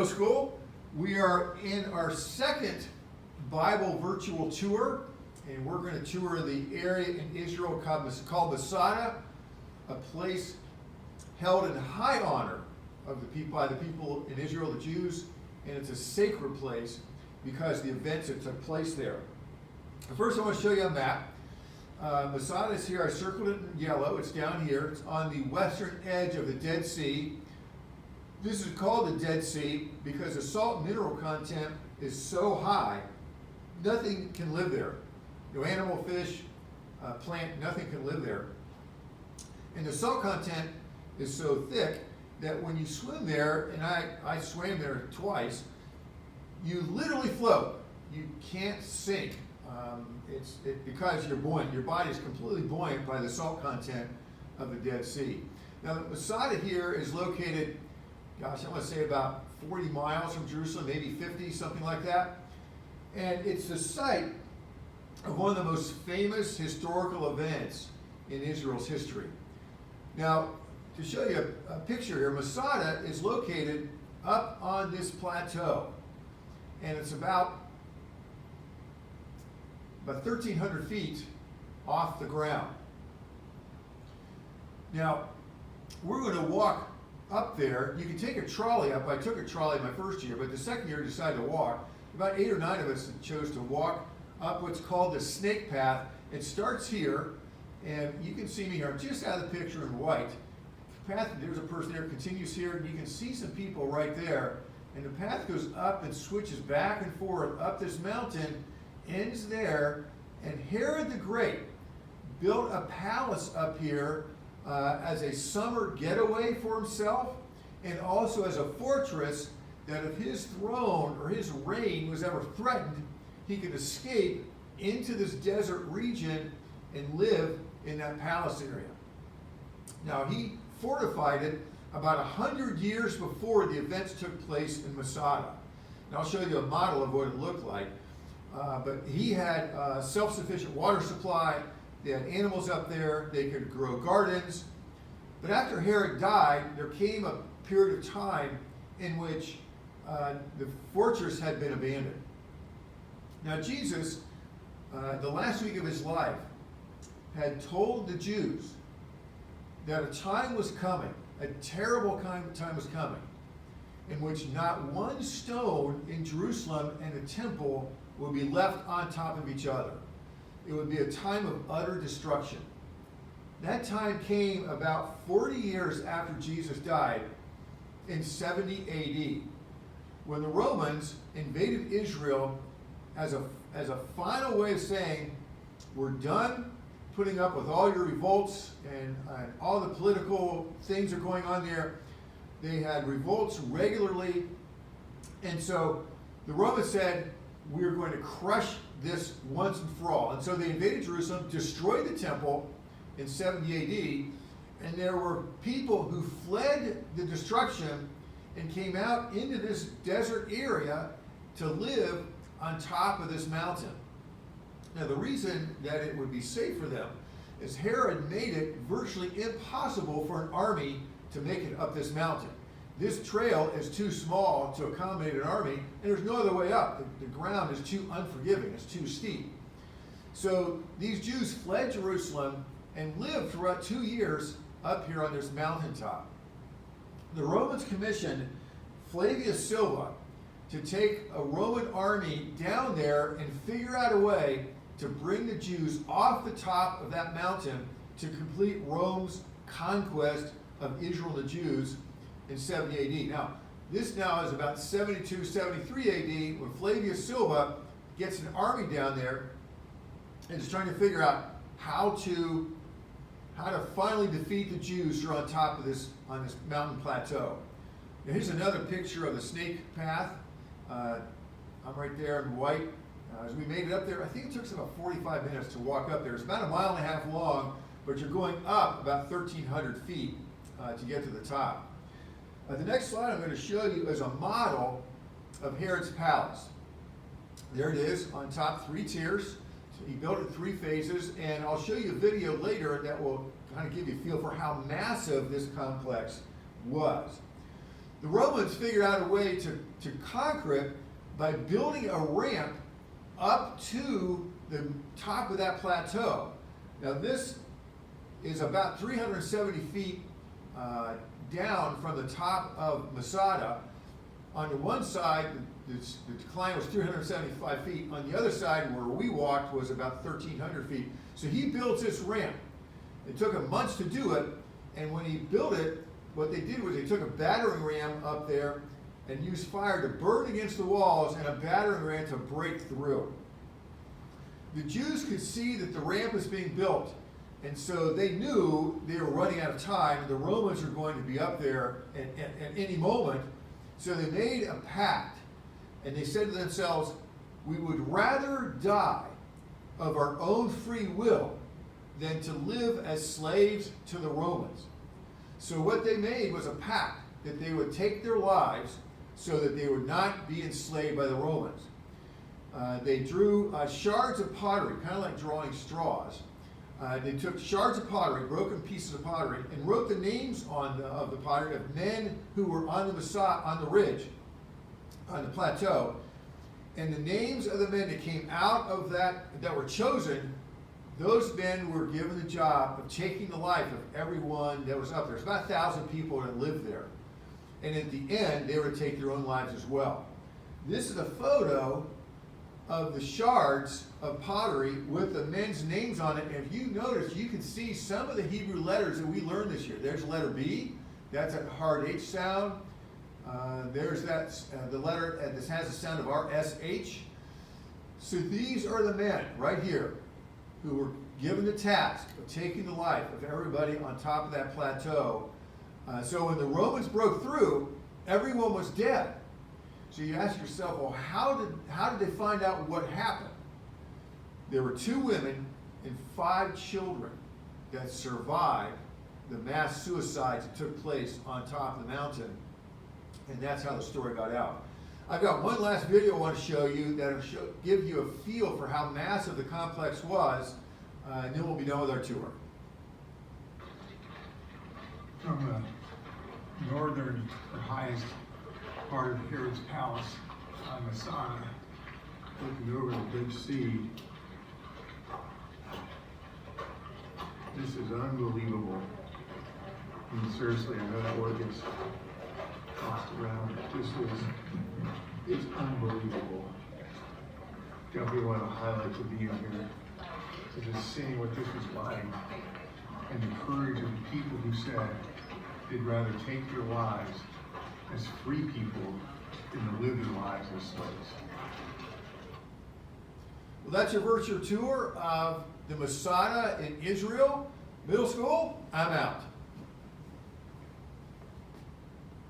School. We are in our second Bible virtual tour, and we're going to tour the area in Israel called Masada, a place held in high honor of by the people in Israel, the Jews, and it's a sacred place because of the events that took place there. First, I want to show you a map. Masada is here. I circled it in yellow. It's down here. It's on the western edge of the Dead Sea. This is called the Dead Sea because the salt mineral content is so high, nothing can live there. No animal, fish, plant, nothing can live there. And the salt content is so thick that when you swim there, and I swam there twice, you literally float. You can't sink. Because you're buoyant. Your body is completely buoyant by the salt content of the Dead Sea. Now, Masada here is located, gosh, I want to say about 40 miles from Jerusalem, maybe 50, something like that. And it's the site of one of the most famous historical events in Israel's history. Now, to show you a picture here, Masada is located up on this plateau. And it's about 1,300 feet off the ground. Now, we're going to walk up there. You can take a trolley up. I took a trolley my first year, but the second year I decided to walk. About 8 or 9 of us chose to walk up what's called the snake path. It starts here, and you can see me here. I'm just out of the picture in white. The path, there's a person there, continues here, and you can see some people right there. And the path goes up and switches back and forth up this mountain, ends there, and Herod the Great built a palace up here as a summer getaway for himself, and also as a fortress that if his throne or his reign was ever threatened, he could escape into this desert region and live in that palace area. Now, he fortified it about 100 years before the events took place in Masada. And I'll show you a model of what it looked like. But he had self-sufficient water supply. They had animals up there. They could grow gardens. But after Herod died, there came a period of time in which the fortress had been abandoned. Now, Jesus, the last week of his life, had told the Jews that a time was coming, a terrible time was coming, in which not one stone in Jerusalem and the temple would be left on top of each other. It would be a time of utter destruction. That time came about 40 years after Jesus died in 70 AD, when the Romans invaded Israel as a final way of saying, we're done putting up with all your revolts and all the political things that are going on there. They had revolts regularly. And so the Romans said, we're going to crush this once and for all. And so they invaded Jerusalem, destroyed the temple in 70 AD, and there were people who fled the destruction and came out into this desert area to live on top of this mountain. Now, the reason that it would be safe for them is Herod made it virtually impossible for an army to make it up this mountain. This trail is too small to accommodate an army, and there's no other way up. The ground is too unforgiving. It's too steep. So these Jews fled Jerusalem and lived for about 2 years up here on this mountaintop. The Romans commissioned Flavius Silva to take a Roman army down there and figure out a way to bring the Jews off the top of that mountain to complete Rome's conquest of Israel and the Jews in 70 AD. Now, this now is about 72, 73 AD when Flavius Silva gets an army down there and is trying to figure out how to finally defeat the Jews who are on top of this mountain plateau. Now, here's another picture of the snake path. I'm right there in white. As we made it up there, I think it took us about 45 minutes to walk up there. It's about 1.5 miles long, but you're going up about 1,300 feet to get to the top. The next slide I'm going to show you is a model of Herod's palace. There it is on top, 3 tiers. So he built it 3 phases, and I'll show you a video later that will kind of give you a feel for how massive this complex was. The Romans figured out a way to conquer it by building a ramp up to the top of that plateau. Now this is about 370 feet down from the top of Masada. On the one side, the decline was 375 feet. On the other side, where we walked, was about 1,300 feet. So he built this ramp. It took him months to do it, and when he built it, what they did was they took a battering ram up there and used fire to burn against the walls and a battering ram to break through. The Jews could see that the ramp was being built, and so they knew they were running out of time, and the Romans were going to be up there at any moment. So they made a pact, and they said to themselves, we would rather die of our own free will than to live as slaves to the Romans. So what they made was a pact that they would take their lives so that they would not be enslaved by the Romans. They drew shards of pottery, kind of like drawing straws. They took shards of pottery, broken pieces of pottery, and wrote the names of the pottery of men who were on the Masada, on the ridge, on the plateau. And the names of the men that came out of that were chosen, those men were given the job of taking the life of everyone that was up there. There's about 1,000 people that lived there. And at the end, they were to take their own lives as well. This is a photo of the shards of pottery with the men's names on it. And if you notice, you can see some of the Hebrew letters that we learned this year. There's letter B, that's a hard H sound. There's the letter that has the sound of RSH. So these are the men right here who were given the task of taking the life of everybody on top of that plateau. So when the Romans broke through, everyone was dead. So you ask yourself, well, how did they find out what happened? There were 2 women and 5 children that survived the mass suicides that took place on top of the mountain, and that's how the story got out. I've got one last video I want to show you that will give you a feel for how massive the complex was, and then we'll be done with our tour. From the northern or highest part of Herod's palace on Masada, looking over the big sea. This is unbelievable. I mean, seriously, I know that word gets tossed around. It's unbelievable. Definitely one of the highlights of being here. So just seeing what this was like, and the courage of the people who said they'd rather take their lives as free people than to live their lives as slaves. Well, that's your virtual tour of the Masada in Israel. Middle school, I'm out.